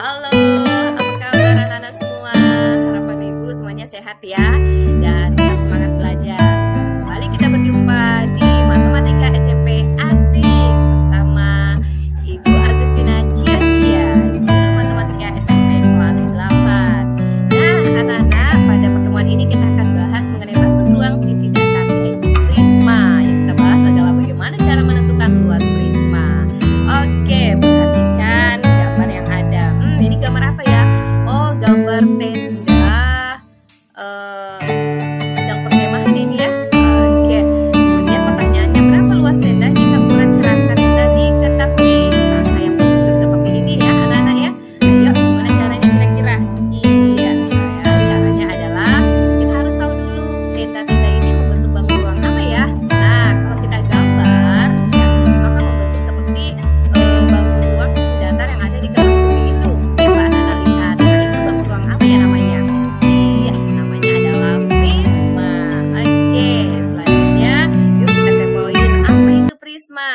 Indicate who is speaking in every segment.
Speaker 1: Halo, apa kabar anak-anak semua? Harapan Ibu semuanya sehat ya, dan tetap semangat belajar. Kembali kita berjumpa di Matematika SMP Asik bersama Ibu Agustina Cia-Cia, Guru Matematika SMP kelas 8. Nah, anak-anak, pada pertemuan ini kita akan bahas mengenai bangun ruang sisi datar, yaitu prisma. Yang kita bahas adalah bagaimana cara menentukan luas prisma. Oke, perhatikan gambar yang ada. Ini gambar apa ya? Oh, gambar tenda sedang perkemahan ini ya. Oke, kemudian pertanyaannya, berapa luas tenda jika ukuran kerangka tenda diketahui? Kerangka yang bentuk seperti ini ya anak-anak ya. Ayo, gimana caranya kira-kira? Iya, caranya adalah kita harus tahu dulu tenda-tenda ini membentuk bangun ruang apa ya. Nah, kalau kita gambar ya, maka membentuk seperti bangun ruang sisi datar yang ada di kertas putih itu. Coba anak-anak lihat. Nah, itu bangun ruang apa ya namanya? Iya, namanya adalah prisma. Oke, selanjutnya yuk kita kepoin apa itu prisma.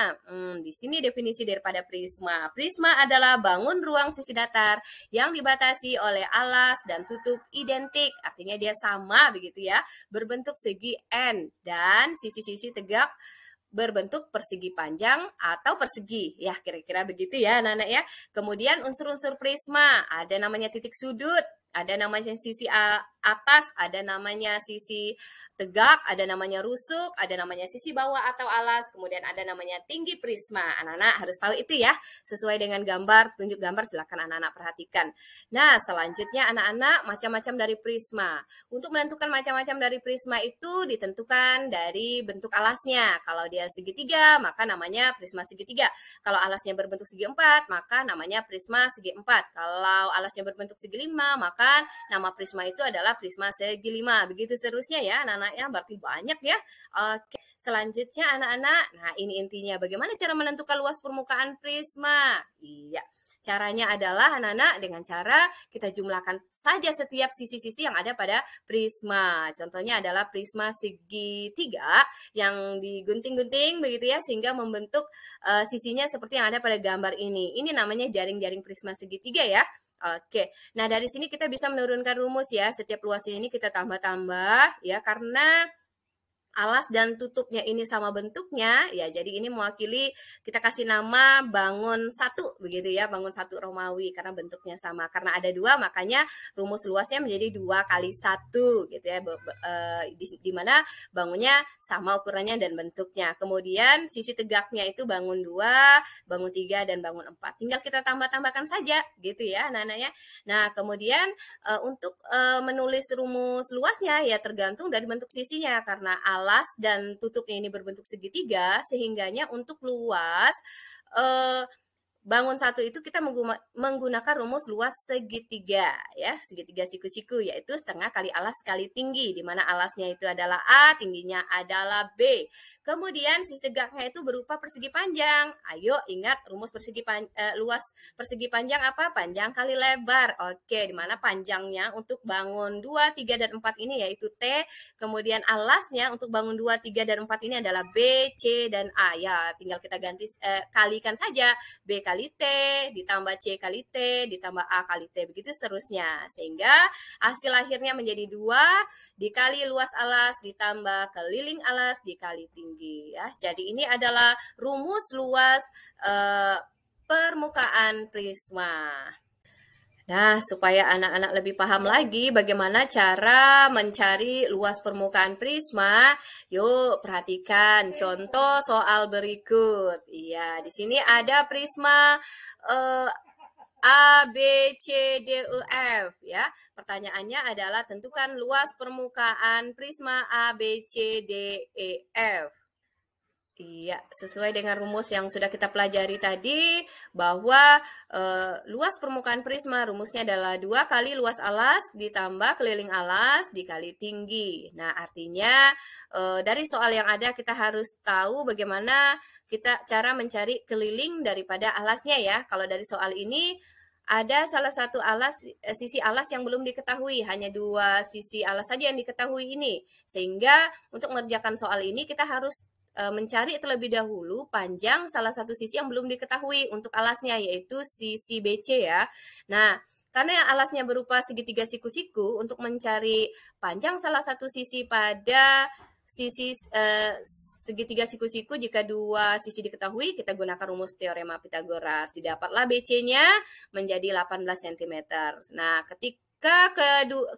Speaker 1: Di sini definisi daripada prisma. Prisma adalah bangun ruang sisi datar yang dibatasi oleh alas dan tutup identik. Artinya dia sama begitu ya, berbentuk segi N dan sisi-sisi tegak berbentuk persegi panjang atau persegi. Ya, kira-kira begitu ya anak-anak ya. Kemudian unsur-unsur prisma, ada namanya titik sudut, ada namanya sisi atas, ada namanya sisi tegak, ada namanya rusuk, ada namanya sisi bawah atau alas, kemudian ada namanya tinggi prisma. Anak-anak harus tahu itu ya, sesuai dengan gambar, tunjuk gambar silakan anak-anak perhatikan. Nah, selanjutnya anak-anak, macam-macam dari prisma. Untuk menentukan macam-macam dari prisma itu ditentukan dari bentuk alasnya. Kalau dia segitiga, maka namanya prisma segitiga. Kalau alasnya berbentuk segi 4, maka namanya prisma segi 4. Kalau alasnya berbentuk segi 5, maka nama prisma itu adalah prisma segi 5. Begitu seterusnya ya anak-anak ya, berarti banyak ya. Oke, selanjutnya anak-anak, nah ini intinya bagaimana cara menentukan luas permukaan prisma. Iya, caranya adalah anak-anak dengan cara kita jumlahkan saja setiap sisi-sisi yang ada pada prisma. Contohnya adalah prisma segitiga yang digunting-gunting begitu ya, sehingga membentuk sisinya seperti yang ada pada gambar ini. Ini namanya jaring-jaring prisma segitiga ya. Oke, nah dari sini kita bisa menurunkan rumus ya, setiap luasnya ini kita tambah-tambah ya, karena alas dan tutupnya ini sama bentuknya ya, jadi ini mewakili, kita kasih nama bangun satu begitu ya, bangun satu Romawi karena bentuknya sama. Karena ada dua, makanya rumus luasnya menjadi 2 kali 1 gitu ya, di mana bangunnya sama ukurannya dan bentuknya. Kemudian sisi tegaknya itu bangun 2, bangun 3, dan bangun 4. Tinggal kita tambah-tambahkan saja gitu ya anak-anak ya. Nah, kemudian untuk menulis rumus luasnya ya tergantung dari bentuk sisinya, karena alas dan tutupnya ini berbentuk segitiga, sehingganya untuk luas bangun satu itu kita menggunakan rumus luas segitiga ya, segitiga siku-siku, yaitu setengah kali alas kali tinggi, di mana alasnya itu adalah A, tingginya adalah B. Kemudian sisi tegaknya itu berupa persegi panjang. Ayo ingat rumus luas persegi panjang apa? Panjang kali lebar. Oke, di mana panjangnya untuk bangun 2, 3, dan 4 ini yaitu T. Kemudian alasnya untuk bangun 2, 3, dan 4 ini adalah B, C, dan A. Ya, tinggal kita ganti kalikan saja. B kali T, ditambah C kali T, ditambah A kali T, begitu seterusnya. Sehingga hasil akhirnya menjadi 2 dikali luas alas ditambah keliling alas dikali tinggi. Ya. Jadi ini adalah rumus luas permukaan prisma. Nah, supaya anak-anak lebih paham lagi bagaimana cara mencari luas permukaan prisma, yuk perhatikan contoh soal berikut. Iya, di sini ada prisma A, B, C, D, E, F ya. Pertanyaannya adalah tentukan luas permukaan prisma A, B, C, D, E, F. Iya, sesuai dengan rumus yang sudah kita pelajari tadi, bahwa luas permukaan prisma rumusnya adalah 2 kali luas alas ditambah keliling alas dikali tinggi. Nah, artinya dari soal yang ada kita harus tahu bagaimana kita cara mencari keliling daripada alasnya ya. Kalau dari soal ini ada salah satu sisi alas yang belum diketahui, hanya 2 sisi alas saja yang diketahui ini. Sehingga untuk mengerjakan soal ini kita harus mencari terlebih dahulu panjang salah satu sisi yang belum diketahui untuk alasnya, yaitu sisi BC ya. Nah, karena alasnya berupa segitiga siku-siku, untuk mencari panjang salah satu sisi pada sisi segitiga siku-siku, jika dua sisi diketahui, kita gunakan rumus teorema Pitagoras. Didapatlah BC-nya menjadi 18 cm. Nah, ketika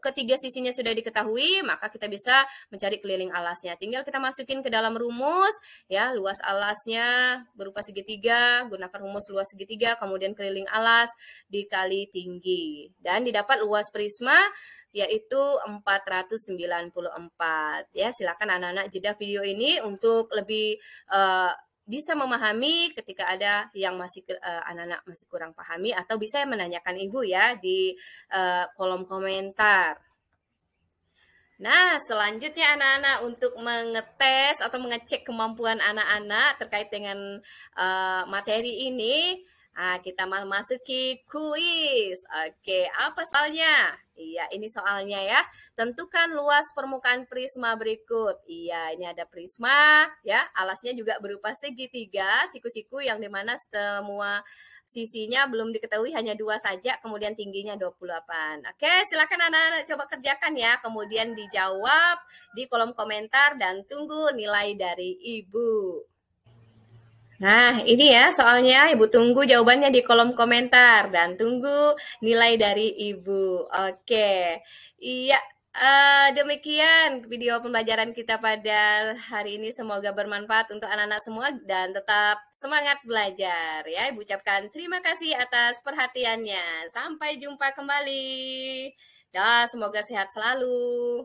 Speaker 1: ketiga sisinya sudah diketahui, maka kita bisa mencari keliling alasnya. Tinggal kita masukin ke dalam rumus, ya, luas alasnya berupa segitiga, gunakan rumus luas segitiga, kemudian keliling alas dikali tinggi. Dan didapat luas prisma yaitu 494. Ya, silakan anak-anak jeda video ini untuk lebih bisa memahami ketika ada yang masih anak-anak masih kurang pahami, atau bisa menanyakan ibu ya di kolom komentar. Nah, selanjutnya anak-anak untuk mengetes atau mengecek kemampuan anak-anak terkait dengan materi ini, kita masuki kuis. Oke, apa soalnya? Iya, ini soalnya ya. Tentukan luas permukaan prisma berikut. Iya, ini ada prisma ya. Alasnya juga berupa segitiga, siku-siku yang dimana semua sisinya belum diketahui, hanya 2 saja, kemudian tingginya 28. Oke, silakan anak-anak coba kerjakan ya. Kemudian dijawab di kolom komentar dan tunggu nilai dari Ibu. Nah, ini ya soalnya, Ibu tunggu jawabannya di kolom komentar dan tunggu nilai dari Ibu. Oke, iya, demikian video pembelajaran kita pada hari ini. Semoga bermanfaat untuk anak-anak semua dan tetap semangat belajar ya. Ibu ucapkan terima kasih atas perhatiannya. Sampai jumpa kembali. Dan semoga sehat selalu.